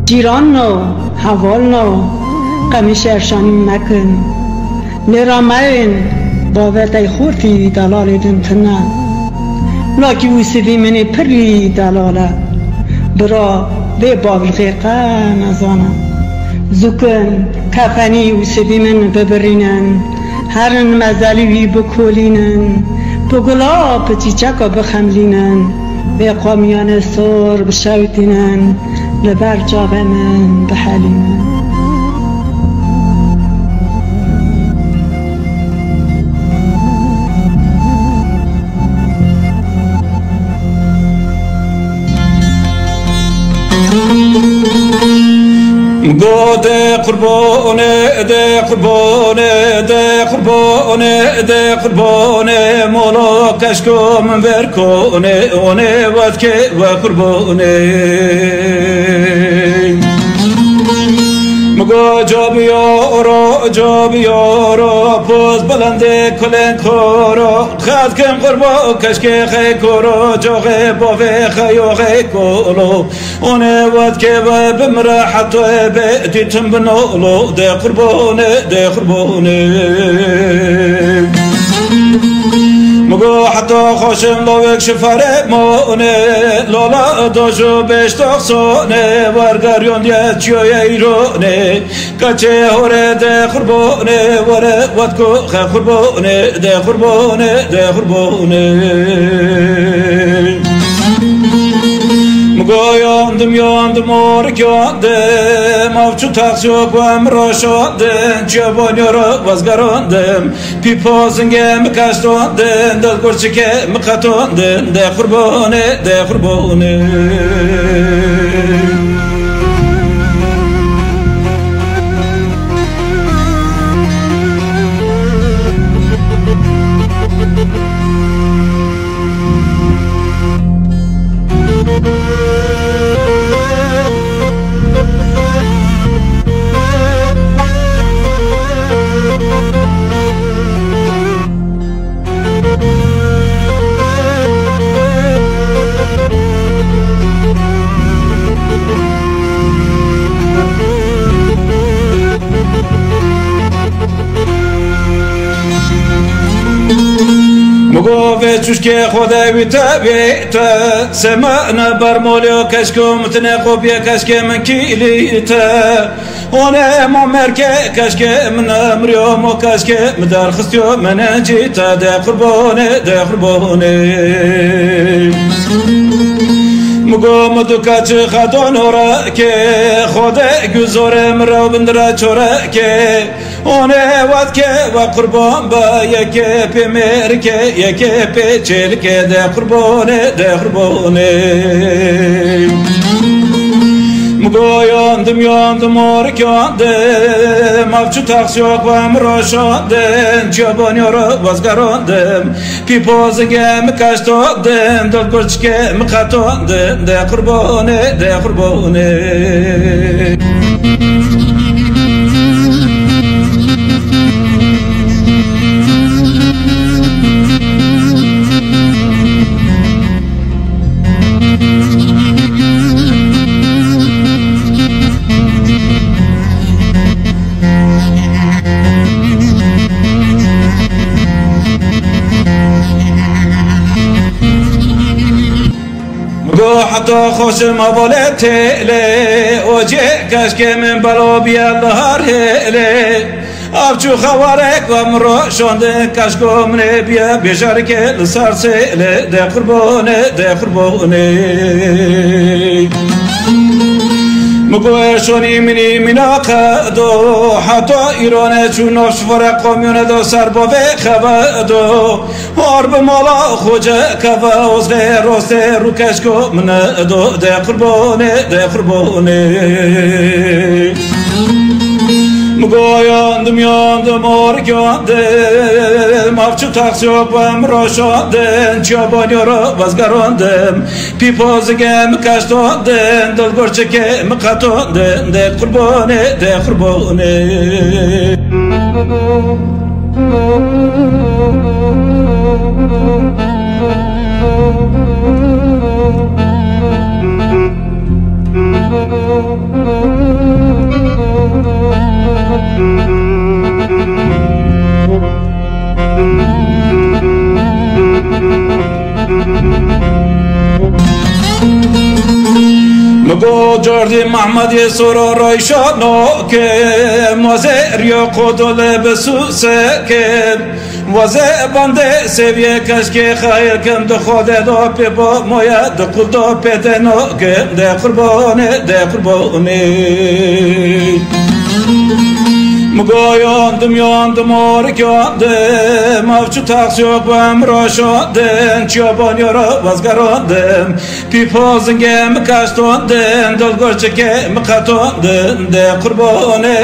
جیرانو حوالنو قمیش ارشانی مکن لرامین باورتای خورتی دلال دنتنا لاکی وسیدی منی پرلی دلاله برا به باقی غیقه نزانم زکن کفنی وسیدی من ببرینن هرن مزالی بکولینن بگلا پچیچکا بخملینن به قامیان سر بشوتینن لبر جاوه من بحلینن ده قربانه ده قربانه ده قربانه ده قربانه مولا کشکو من برکنه اونه ود که و قربانه مگو جا بیارا پوز بلنده کلن کارا خد کم قربا کشک خی کارا جاغه باوه خیو خی کولو اونه ود که و بمره حتی بیتیم بنالو ده قربانه ده قربانه مگو حتی خوشم لاوک شفره مانه لالا داشو بشتاقسانه ورگریان دیت چیای ایرانه کچه هوره ده قربانه وره ودکو خی قربانه ده قربانه ده قربانه مگو یاندم آرک یاندم افچو تقصیق و امرا شاندم جوانی را وزگراندم پیپازنگم کشتاندم دل گرچکه مقتاندم ده قربانه ده قربانه مگو چوش که خدا بیتا سمعنا برمولیو کشکو متنقو بیا کشک من کیلیتا اونه ممرکه کشک من امریو مو کشک مدار خستیو من جیتا ده قربانه ده قربانه مگو مدوکاچ خدان را که خدا گذاره مرا بندرا چورا که اونه وقت که و قربان با یک پیمر که یک پیچل که ده قربانه ده قربانه مگو یاندم آرک یاندم افچو تقصیق و امرا شاندم جوانی را وزگراندم پیپازنگم کشتاندم دل گرچکه مقتاندم ده قربانه ده قربانه حتی خوشم حواله تله اوجه کشک من بلا بیا لهار هله افچو خوارک و مرا شانده کشکو منه بیا بیشار که لسار سله ده قربانه ده قربانه مگو ارشانی منی مناقدو حتی ایرانه چون نفش فرق قامیونه دو سر باوه خبدو حرب مالا خوجه کفه از غیر راسته رو کشکو منه دو ده قربانه ده قربانه مگو یاندم آرک یاندم افچو تقصیق و امرا شاندم جوانی را وزگراندم پیپازنگم کشتاندم دل گرچکه مقتاندم ده قربانه ده قربانه Oh مگو جردی محمدی سورا رایشانو که موزه ریا قدل بسوسه که موزه بنده سویه کش که خیر کم ده خود دا پی با مویا ده قل دا پیتنو کم ده قربانه ده قربانه مگویاندم یاندم آرک یاندم افچو تقسیق و امرا شاندم چیابان یارا وزگراندم پیپازنگم کشتاندم دلگرچه که مقتاندم ده قربانه